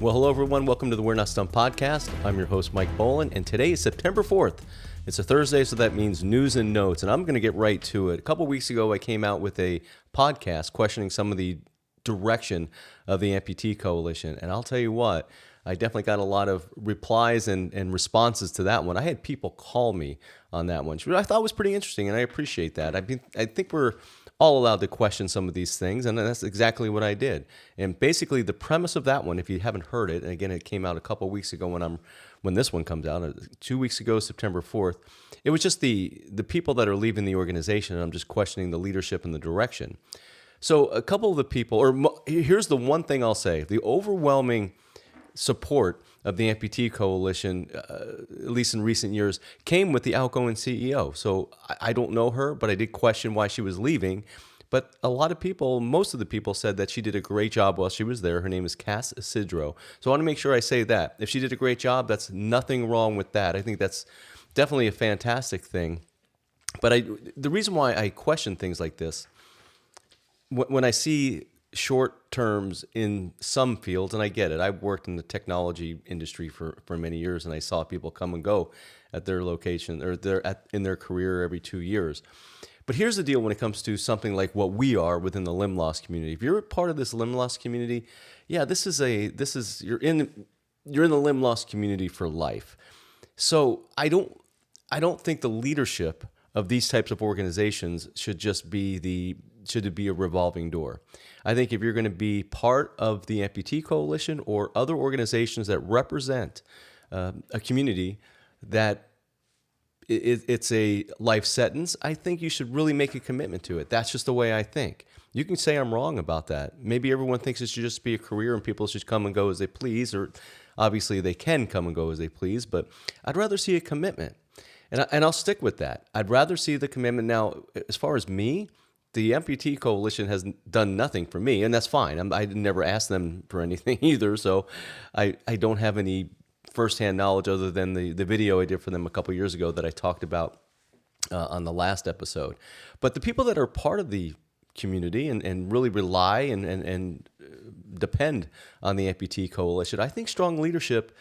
Well, hello, everyone. Welcome to the We're Not Stumped podcast. I'm your host, Mike Bolland, and today is September 4th. It's a Thursday, so that means news and notes, and I'm going to get right to it. A couple weeks ago, I came out with a podcast questioning some of the direction of the Amputee Coalition, and I'll tell you what, I definitely got a lot of replies and responses to that one. I had people call me on that one, which I thought was pretty interesting, and I appreciate that. I think we're all allowed to question some of these things, and that's exactly what I did. And basically, the premise of that one, if you haven't heard it, and again, it came out a couple of weeks ago when this one comes out, 2 weeks ago, September 4th, it was just the people that are leaving the organization, and I'm just questioning the leadership and the direction. So a couple of the people, here's the one thing I'll say, the overwhelming support of the Amputee Coalition, at least in recent years, came with the outgoing CEO. So I don't know her, but I did question why she was leaving. But a lot of people, most of the people said that she did a great job while she was there. Her name is Isidro. So I want to make sure I say that. If she did a great job, that's nothing wrong with that. I think that's definitely a fantastic thing. But the reason why I question things like this, when I see short terms in some fields, and I get it. I've worked in the technology industry for many years, and I saw people come and go at their location or in their career every 2 years. But here's the deal when it comes to something like what we are within the limb loss community. If you're a part of this limb loss community, yeah, you're in the limb loss community for life. So I don't think the leadership of these types of organizations should just be a revolving door. I think if you're going to be part of the Amputee Coalition or other organizations that represent a community that it's a life sentence, I think you should really make a commitment to it. That's just the way I think. You can say I'm wrong about that. Maybe everyone thinks it should just be a career and people should come and go as they please, or obviously they can come and go as they please, but I'd rather see a commitment. And I'll stick with that. I'd rather see the commitment. Now, as far as me, the Amputee Coalition has done nothing for me, and that's fine. I never asked them for anything either, so I don't have any firsthand knowledge other than the video I did for them a couple years ago that I talked about on the last episode. But the people that are part of the community and really rely and depend on the Amputee Coalition, I think strong leadership,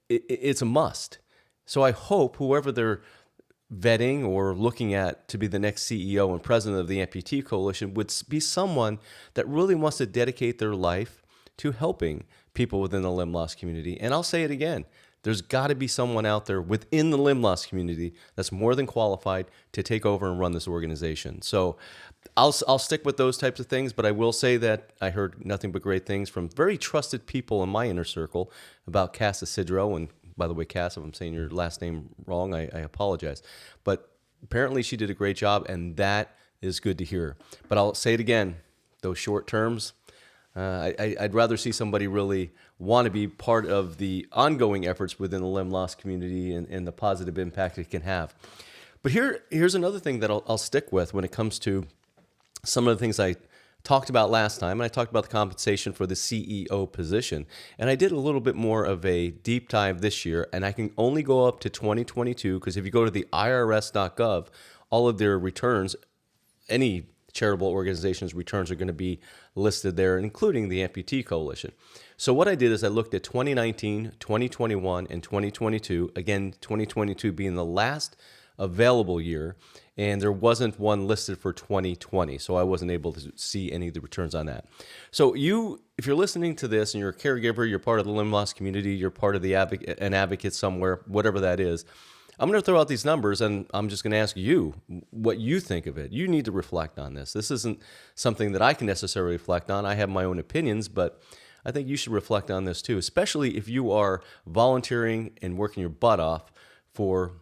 it's a must. So I hope whoever they're vetting or looking at to be the next CEO and president of the Amputee Coalition would be someone that really wants to dedicate their life to helping people within the limb loss community. And I'll say it again, there's got to be someone out there within the limb loss community that's more than qualified to take over and run this organization. So I'll stick with those types of things, but I will say that I heard nothing but great things from very trusted people in my inner circle about Cass Isidro. And by the way, Cass, if I'm saying your last name wrong, I apologize. But apparently she did a great job, and that is good to hear. But I'll say it again, those short terms, I'd rather see somebody really want to be part of the ongoing efforts within the limb loss community and the positive impact it can have. But here's another thing that I'll stick with when it comes to some of the things I talked about last time, and I talked about the compensation for the CEO position. And I did a little bit more of a deep dive this year, and I can only go up to 2022 because if you go to the IRS.gov, all of their returns, any charitable organization's returns are going to be listed there, including the Amputee Coalition. So what I did is I looked at 2019, 2021, and 2022, again, 2022 being the last available year, and there wasn't one listed for 2020, so I wasn't able to see any of the returns on that. So if you're listening to this and you're a caregiver, you're part of the limb loss community, you're part of an advocate somewhere, whatever that is, I'm going to throw out these numbers, and I'm just going to ask you what you think of it. You need to reflect on this. This isn't something that I can necessarily reflect on. I have my own opinions, but I think you should reflect on this too, especially if you are volunteering and working your butt off for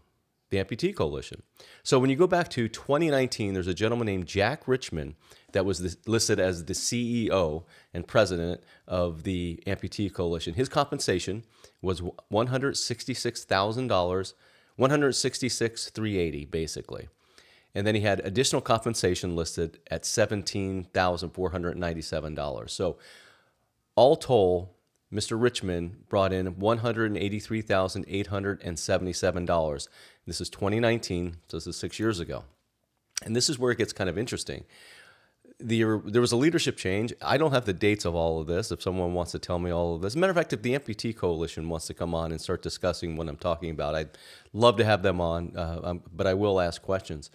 the Amputee Coalition. So when you go back to 2019, there's a gentleman named Jack Richmond that was listed as the CEO and president of the Amputee Coalition. His compensation was $166,000, $166,380 basically. And then he had additional compensation listed at $17,497. So all told, Mr. Richmond brought in $183,877. This is 2019, so this is 6 years ago. And this is where it gets kind of interesting. there was a leadership change. I don't have the dates of all of this. If someone wants to tell me all of this, as a matter of fact, if the Amputee Coalition wants to come on and start discussing what I'm talking about, I'd love to have them on, but I will ask questions.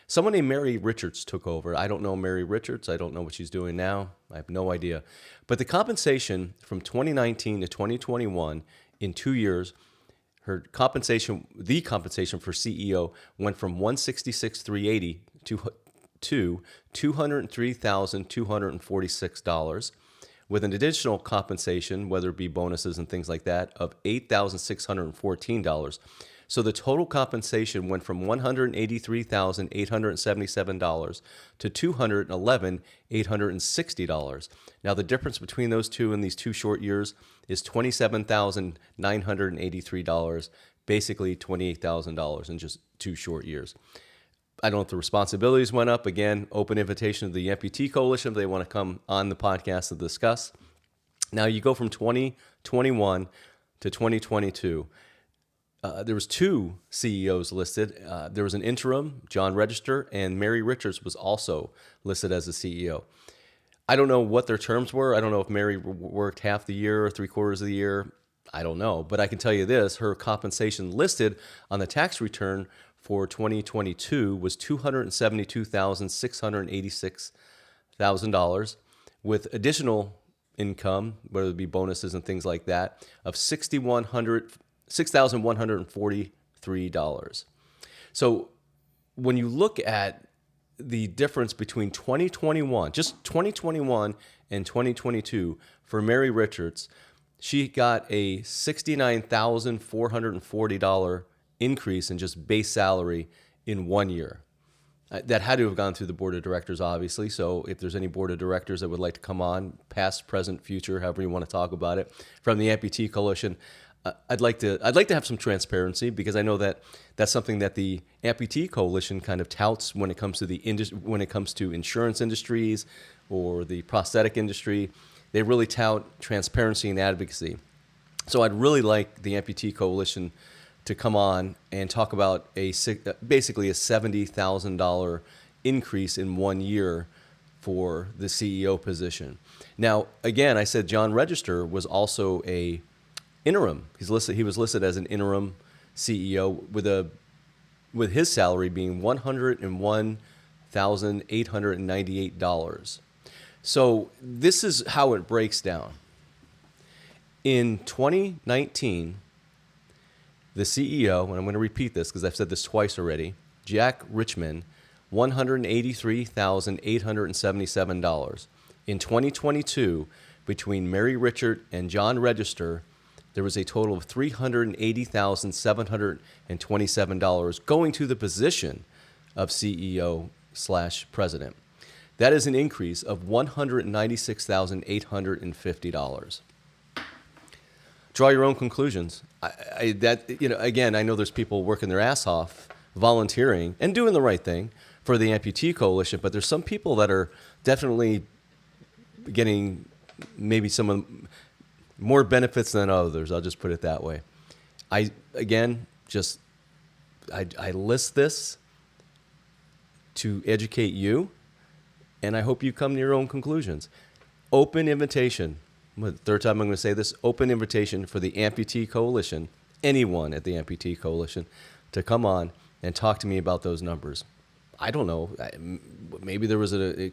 Someone named Mary Richards took over. I don't know Mary Richards. I don't know what she's doing now. I have no idea. But the compensation from 2019 to 2021 in 2 years, the compensation for CEO went from $166,380 to $203,246, with an additional compensation, whether it be bonuses and things like that, of $8,614. So the total compensation went from $183,877 to $211,860. Now the difference between those two in these 2 short years is $27,983, basically $28,000 in just 2 short years. I don't know if the responsibilities went up. Again, open invitation to the Amputee Coalition if they want to come on the podcast to discuss. Now you go from 2021 to 2022. There was 2 CEOs listed. There was an interim, John Register, and Mary Richards was also listed as a CEO. I don't know what their terms were. I don't know if Mary worked half the year or 3/4 of the year. I don't know. But I can tell you this, her compensation listed on the tax return for 2022 was $272,686,000, with additional income, whether it be bonuses and things like that, of $6,143. So when you look at the difference between 2021, just 2021 and 2022 for Mary Richards, she got a $69,440 increase in just base salary in 1 year. That had to have gone through the board of directors, obviously. So if there's any board of directors that would like to come on, past, present, future, however you want to talk about it, from the Amputee Coalition, I'd like to have some transparency, because I know that that's something that the Amputee Coalition kind of touts when it comes to when it comes to insurance industries or the prosthetic industry. They really tout transparency and advocacy. So I'd really like the Amputee Coalition to come on and talk about basically a $70,000 increase in 1 year for the CEO position. Now, again, I said John Register was also a interim. He was listed as an interim CEO with his salary being $101,898. So this is how it breaks down. In 2019, the CEO, and I'm going to repeat this because I've said this twice already, Jack Richmond, $183,877. In 2022, between Mary Richard and John Register, there was a total of $380,727 going to the position of CEO/president. That is an increase of $196,850. Draw your own conclusions. Again, I know there's people working their ass off, volunteering and doing the right thing for the Amputee Coalition, but there's some people that are definitely getting maybe some more benefits than others. I'll just put it that way. I list this to educate you, and I hope you come to your own conclusions. Open invitation. The third time I'm going to say this, open invitation for the Amputee Coalition, anyone at the Amputee Coalition, to come on and talk to me about those numbers. I don't know. Maybe there was an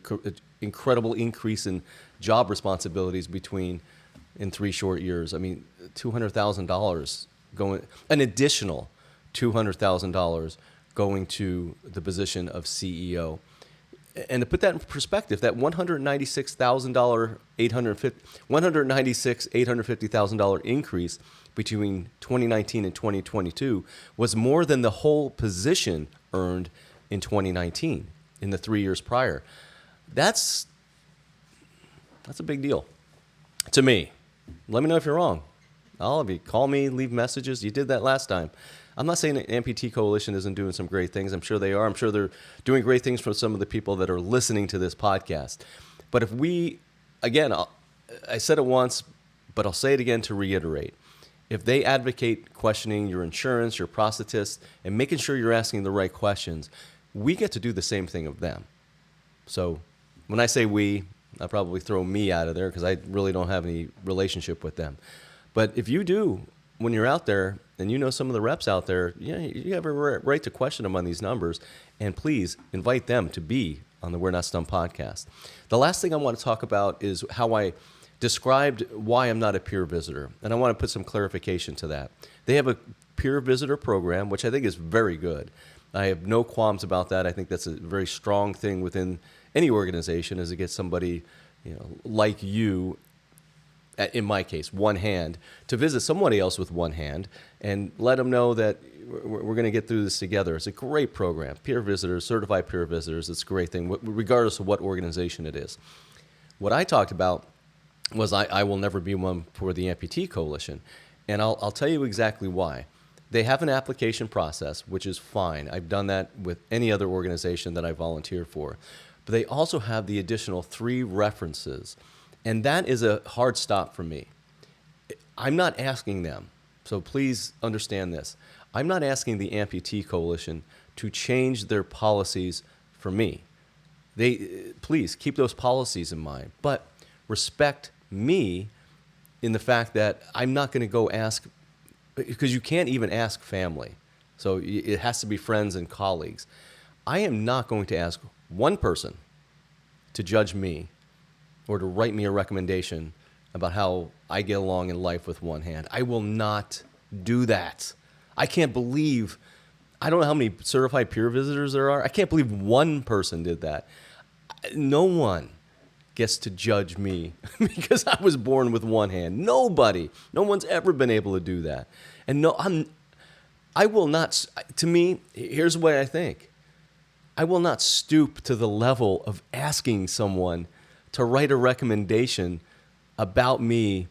incredible increase in job responsibilities in 3 short years. I mean, $200,000 an additional $200,000 going to the position of CEO. And to put that in perspective, that $196,850 increase between 2019 and 2022 was more than the whole position earned in 2019, in the 3 years prior. That's a big deal to me. Let me know if you're wrong. All of you, call me, leave messages. You did that last time. I'm not saying that Amputee Coalition isn't doing some great things. I'm sure they are. I'm sure they're doing great things for some of the people that are listening to this podcast. But if I said it once, but I'll say it again to reiterate. If they advocate questioning your insurance, your prosthetist, and making sure you're asking the right questions, we get to do the same thing of them. So When I say we, I'll probably throw me out of there because I really don't have any relationship with them. But if you do, when you're out there and you know some of the reps out there, you have a right to question them on these numbers. And please invite them to be on the We're Not Stumped podcast. The last thing I want to talk about is how I described why I'm not a peer visitor. And I want to put some clarification to that. They have a peer visitor program, which I think is very good. I have no qualms about that. I think that's a very strong thing within any organization, is to get somebody, like you, in my case, one hand, to visit somebody else with one hand and let them know that we're going to get through this together. It's a great program. Peer visitors, certified peer visitors, it's a great thing, regardless of what organization it is. What I talked about was I will never be one for the Amputee Coalition. And I'll tell you exactly why. They have an application process, which is fine. I've done that with any other organization that I volunteered for. But they also have the additional 3 references. And that is a hard stop for me. I'm not asking them, so please understand this. I'm not asking the Amputee Coalition to change their policies for me. Please keep those policies in mind, but respect me in the fact that I'm not going to go ask, because you can't even ask family. So it has to be friends and colleagues. I am not going to ask one person to judge me or to write me a recommendation about how I get along in life with one hand. I will not do that. I can't believe, I don't know how many certified peer visitors there are. I can't believe one person did that. No one gets to judge me because I was born with one hand. Nobody. No one's ever been able to do that. And I will not, to me, here's what I think. I will not stoop to the level of asking someone to write a recommendation about me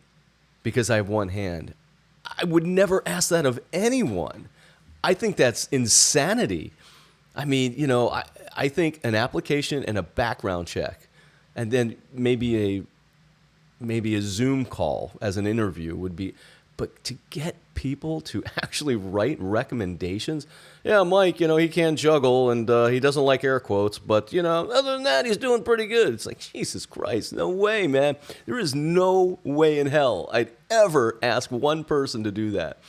because I have one hand. I would never ask that of anyone. I think that's insanity. I mean, I think an application and a background check, and then maybe a Zoom call as an interview would be, but to get people to actually write recommendations, yeah, Mike, he can't juggle and he doesn't like air quotes, but, other than that, he's doing pretty good. It's like, Jesus Christ, no way, man. There is no way in hell I'd ever ask one person to do that.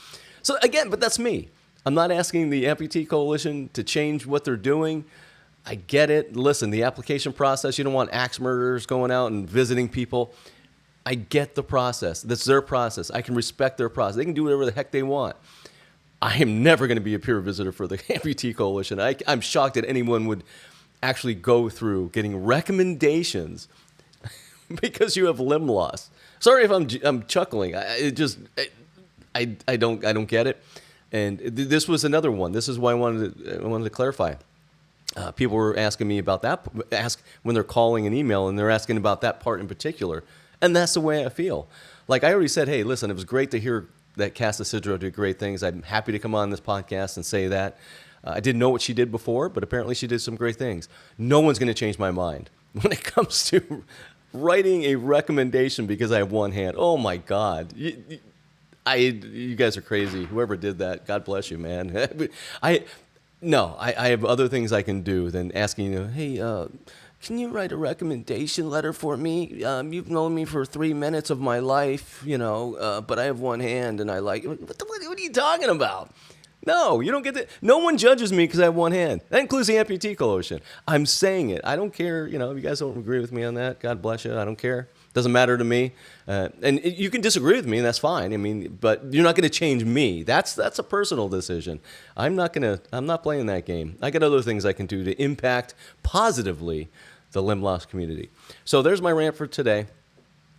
So again, but that's me. I'm not asking the Amputee Coalition to change what they're doing. I get it. Listen, the application process, you don't want axe murderers going out and visiting people. I get the process. That's their process. I can respect their process. They can do whatever the heck they want. I am never going to be a peer visitor for the Amputee Coalition. I'm shocked that anyone would actually go through getting recommendations because you have limb loss. Sorry if I'm chuckling. I don't get it. And this was another one. This is why I wanted to clarify. People were asking me about that. When they're calling an email and they're asking about that part in particular. And that's the way I feel. Like I already said, hey, listen, it was great to hear that Cass Isidro did great things. I'm happy to come on this podcast and say that. I didn't know what she did before, but apparently she did some great things. No one's going to change my mind when it comes to writing a recommendation because I have one hand. Oh, my God. You guys are crazy. Whoever did that, God bless you, man. I have other things I can do than asking you, hey, can you write a recommendation letter for me? You've known me for 3 minutes of my life, but I have one hand and I like, what are you talking about? No, you don't get that. No one judges me because I have one hand. That includes the Amputee Coalition. I'm saying it. I don't care. If you guys don't agree with me on that, God bless you. I don't care. Doesn't matter to me. And you can disagree with me, and that's fine. But you're not going to change me. That's a personal decision. I'm not playing that game. I got other things I can do to impact positively the limb loss community. So there's my rant for today.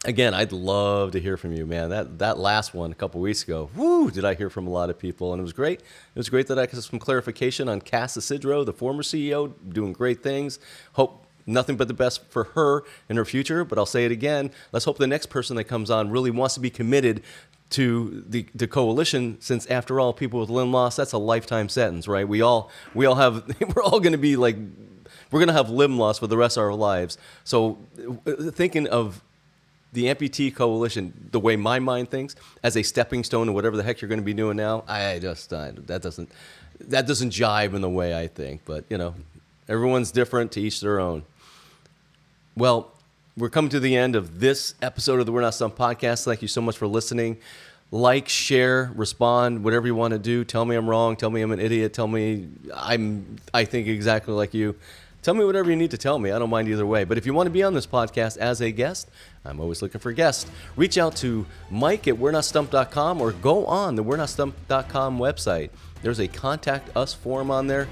Again, I'd love to hear from you, man. That last one a couple weeks ago, did I hear from a lot of people, and it was great. It was great that I got some clarification on Cass Isidro, the former CEO, doing great things. Hope nothing but the best for her in her future, but I'll say it again. Let's hope the next person that comes on really wants to be committed to the coalition, since after all, people with limb loss, that's a lifetime sentence, right? We all have, we're all going to be like, we're going to have limb loss for the rest of our lives. So thinking of the Amputee Coalition, the way my mind thinks, as a stepping stone to whatever the heck you're going to be doing now, that doesn't jive in the way I think. But everyone's different, to each their own. Well, we're coming to the end of this episode of the We're Not Stumped podcast. Thank you so much for listening. Like, share, respond, whatever you want to do. Tell me I'm wrong. Tell me I'm an idiot. Tell me I think exactly like you. Tell me whatever you need to tell me. I don't mind either way. But if you want to be on this podcast as a guest, I'm always looking for guests. Reach out to Mike at we'renotstumped.com or go on the we'renotstumped.com website. There's a contact us form on there.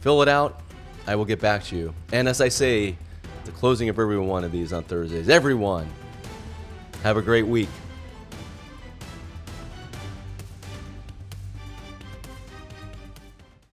Fill it out. I will get back to you. And as I say, the closing of every one of these on Thursdays, everyone, have a great week.